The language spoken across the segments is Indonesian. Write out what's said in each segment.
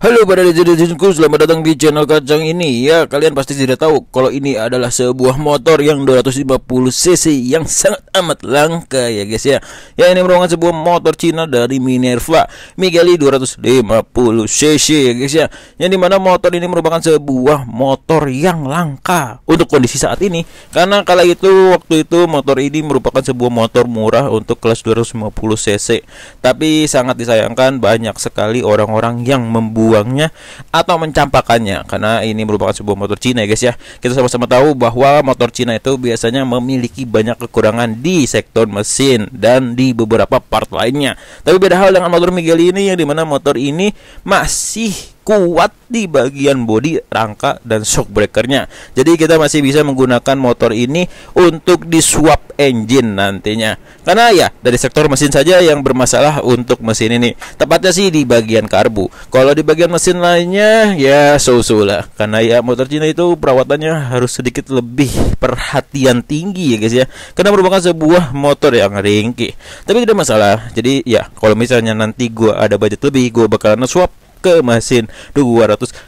Halo pada netizenku, selamat datang di channel Kacang ini. Ya, kalian pasti tidak tahu kalau ini adalah sebuah motor yang 250 cc yang sangat amat langka ya guys ya. Ya, ini merupakan sebuah motor Cina dari Minerva Migeli 250 cc ya guys ya. Yang dimana motor ini merupakan sebuah motor yang langka untuk kondisi saat ini. Karena waktu itu motor ini merupakan sebuah motor murah untuk kelas 250 cc. Tapi sangat disayangkan banyak sekali orang-orang yang membuangnya atau mencampakkannya, karena ini merupakan sebuah motor Cina ya guys ya. Kita sama-sama tahu bahwa motor Cina itu biasanya memiliki banyak kekurangan di sektor mesin dan di beberapa part lainnya. Tapi beda hal dengan motor Migeli ini, yang dimana motor ini masih kuat di bagian bodi, rangka, dan shock breakernya. Jadi kita masih bisa menggunakan motor ini untuk di swap engine nantinya. Karena ya dari sektor mesin saja yang bermasalah untuk mesin ini, tepatnya sih di bagian karbu. Kalau di bagian mesin lainnya ya so-so lah. Karena ya motor Cina itu perawatannya harus sedikit lebih perhatian tinggi ya guys ya. Karena merupakan sebuah motor yang ringkih. Tapi tidak masalah. Jadi ya kalau misalnya nanti gua ada budget lebih, gua bakalan swap ke mesin 250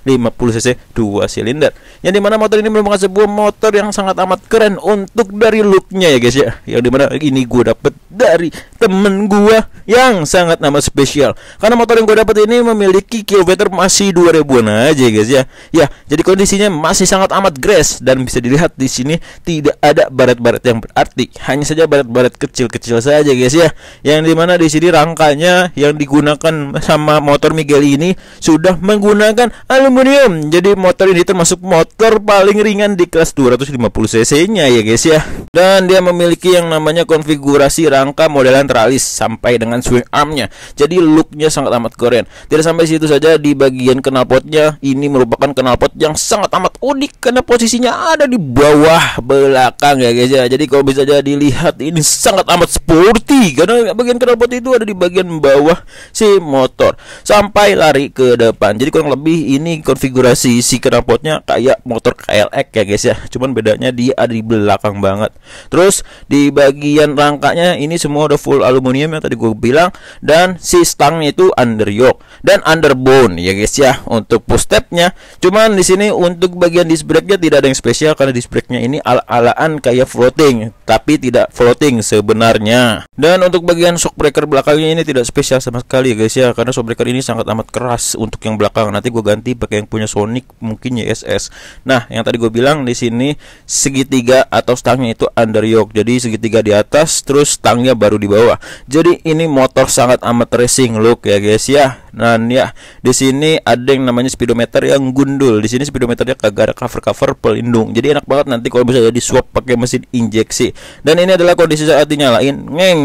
cc 2 silinder, yang dimana motor ini merupakan sebuah motor yang sangat amat keren untuk dari looknya ya guys ya. Yang dimana ini gue dapet dari temen gue yang sangat amat spesial, karena motor yang gue dapet ini memiliki kilometer masih 2000-an aja ya guys ya. Ya, jadi kondisinya masih sangat amat grass, dan bisa dilihat di sini tidak ada baret-baret yang berarti, hanya saja baret-baret kecil-kecil saja guys ya. Yang dimana di sini rangkanya yang digunakan sama motor Migeli ini sudah menggunakan aluminium. Jadi motor ini termasuk motor paling ringan di kelas 250 cc nya ya guys ya. Dan dia memiliki yang namanya konfigurasi rangka modelan tralis sampai dengan swing armnya. Jadi looknya sangat amat keren. Tidak sampai situ saja, di bagian knalpotnya ini merupakan knalpot yang sangat amat unik karena posisinya ada di bawah belakang ya guys ya. Jadi kalau bisa jadi dilihat ini sangat amat sporty karena bagian knalpot itu ada di bagian bawah si motor sampai lari ke depan. Jadi kurang lebih ini konfigurasi si knalpotnya kayak motor KLX ya guys ya. Cuman bedanya dia ada di belakang banget. Terus di bagian rangkanya ini semua udah full aluminium yang tadi gue bilang, dan si stangnya itu under yoke dan under bone ya guys ya untuk push stepnya. Cuman di sini untuk bagian disc brake-nya tidak ada yang spesial karena disc brake-nya ini ala-alaan kayak floating, tapi tidak floating sebenarnya. Dan untuk bagian shock breaker belakangnya ini tidak spesial sama sekali ya guys ya, karena shock breaker ini sangat amat keras untuk yang belakang. Nanti gue ganti pakai yang punya Sonic, mungkin YSS. Nah, yang tadi gue bilang di sini segitiga atau stangnya itu under yoke. Jadi segitiga di atas, terus stangnya baru di bawah. Jadi ini motor sangat amat racing look ya guys ya. Dan ya di sini ada yang namanya speedometer yang gundul. Di sini speedometernya kagak ada cover pelindung. Jadi enak banget nanti kalau bisa di swap pakai mesin injeksi. Dan ini adalah kondisi saat dinyalain. Ngeng.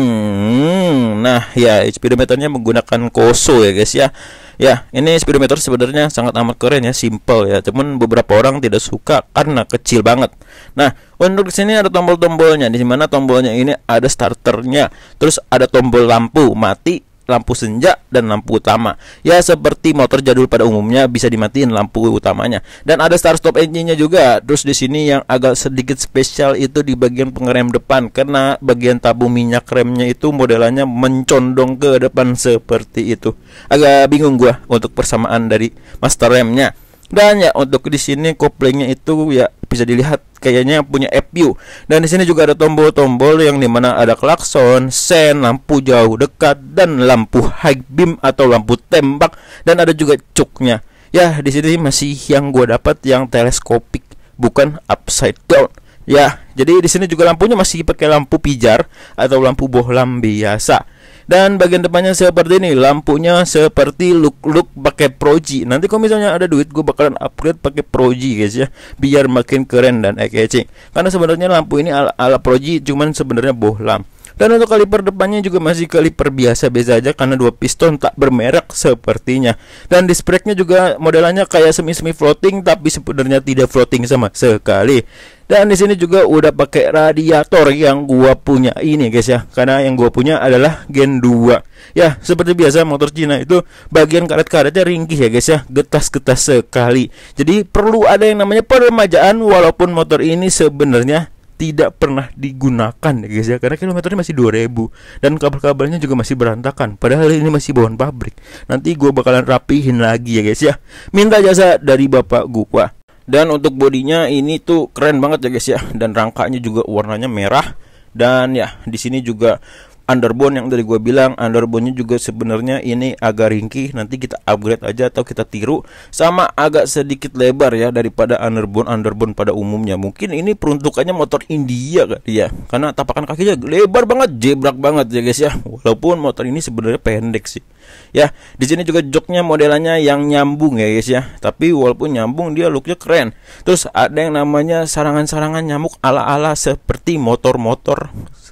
Nah ya, speedometernya menggunakan Koso ya guys ya. Ya, ini speedometer sebenarnya sangat amat keren ya, simple ya. Cuman beberapa orang tidak suka karena kecil banget. Nah, untuk di sini ada tombol-tombolnya. Di mana tombolnya ini ada starternya, terus ada tombol lampu mati, lampu senja, dan lampu utama. Ya seperti motor jadul pada umumnya bisa dimatiin lampu utamanya. Dan ada start stop engine-nya juga. Terus di sini yang agak sedikit spesial itu di bagian pengerem depan, karena bagian tabung minyak remnya itu modelannya mencondong ke depan seperti itu. Agak bingung gua untuk persamaan dari master remnya. Dan ya untuk di sini koplingnya itu ya bisa dilihat kayaknya punya FU. Dan di sini juga ada tombol-tombol yang dimana ada klakson, sen, lampu jauh dekat, dan lampu high beam atau lampu tembak, dan ada juga cuknya. Ya di sini masih yang gua dapat yang teleskopik, bukan upside down. Ya, jadi di sini juga lampunya masih pakai lampu pijar atau lampu bohlam biasa. Dan bagian depannya seperti ini, lampunya seperti look pakai Proji. Nanti kalau misalnya ada duit, gue bakalan upgrade pakai Proji guys ya, biar makin keren dan eye-catching. Karena sebenarnya lampu ini ala Proji, cuman sebenarnya bohlam. Dan untuk kaliper depannya juga masih kaliper biasa aja, karena dua piston tak bermerek sepertinya. Dan disc brake-nya juga modelannya kayak semi floating, tapi sebenarnya tidak floating sama sekali. Dan di sini juga udah pakai radiator yang gua punya ini guys ya, karena yang gua punya adalah Gen 2. Ya seperti biasa motor Cina itu bagian karet-karetnya ringkih ya guys ya, getas-getas sekali. Jadi perlu ada yang namanya peremajaan, walaupun motor ini sebenarnya tidak pernah digunakan ya guys ya, karena kilometernya masih 2000 dan kabel-kabelnya juga masih berantakan, padahal ini masih bawaan pabrik. Nanti gue bakalan rapihin lagi ya guys ya, minta jasa dari bapak gua. Dan untuk bodinya ini tuh keren banget ya guys ya, dan rangkanya juga warnanya merah. Dan ya di sini juga underbone yang dari gue bilang, underbone-nya juga sebenarnya ini agak ringkih, nanti kita upgrade aja atau kita tiru sama agak sedikit lebar ya daripada underbone pada umumnya. Mungkin ini peruntukannya motor India kali ya, karena tapakan kakinya lebar banget, jebrak banget ya guys ya. Walaupun motor ini sebenarnya pendek sih. Ya, di sini juga joknya modelannya yang nyambung ya guys ya. Tapi walaupun nyambung dia looknya keren. Terus ada yang namanya sarangan-sarangan nyamuk ala-ala seperti motor-motor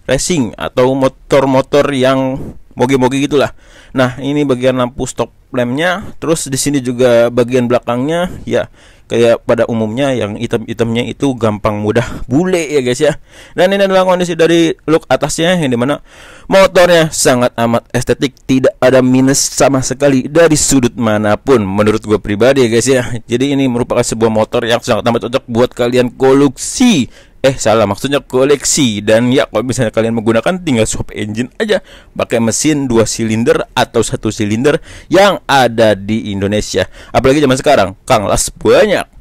racing atau motor-motor yang moge-moge gitulah. Nah, ini bagian lampu stop lampnya. Terus di sini juga bagian belakangnya ya kayak pada umumnya yang hitam-hitamnya itu gampang mudah bule ya guys ya. Dan ini adalah kondisi dari look atasnya, yang dimana motornya sangat amat estetik, tidak ada minus sama sekali dari sudut manapun menurut gue pribadi ya guys ya. Jadi ini merupakan sebuah motor yang sangat amat cocok buat kalian maksudnya koleksi. Dan ya kalau misalnya kalian menggunakan, tinggal swap engine aja pakai mesin 2 silinder atau 1 silinder yang ada di Indonesia. Apalagi zaman sekarang, Kang Las banyak.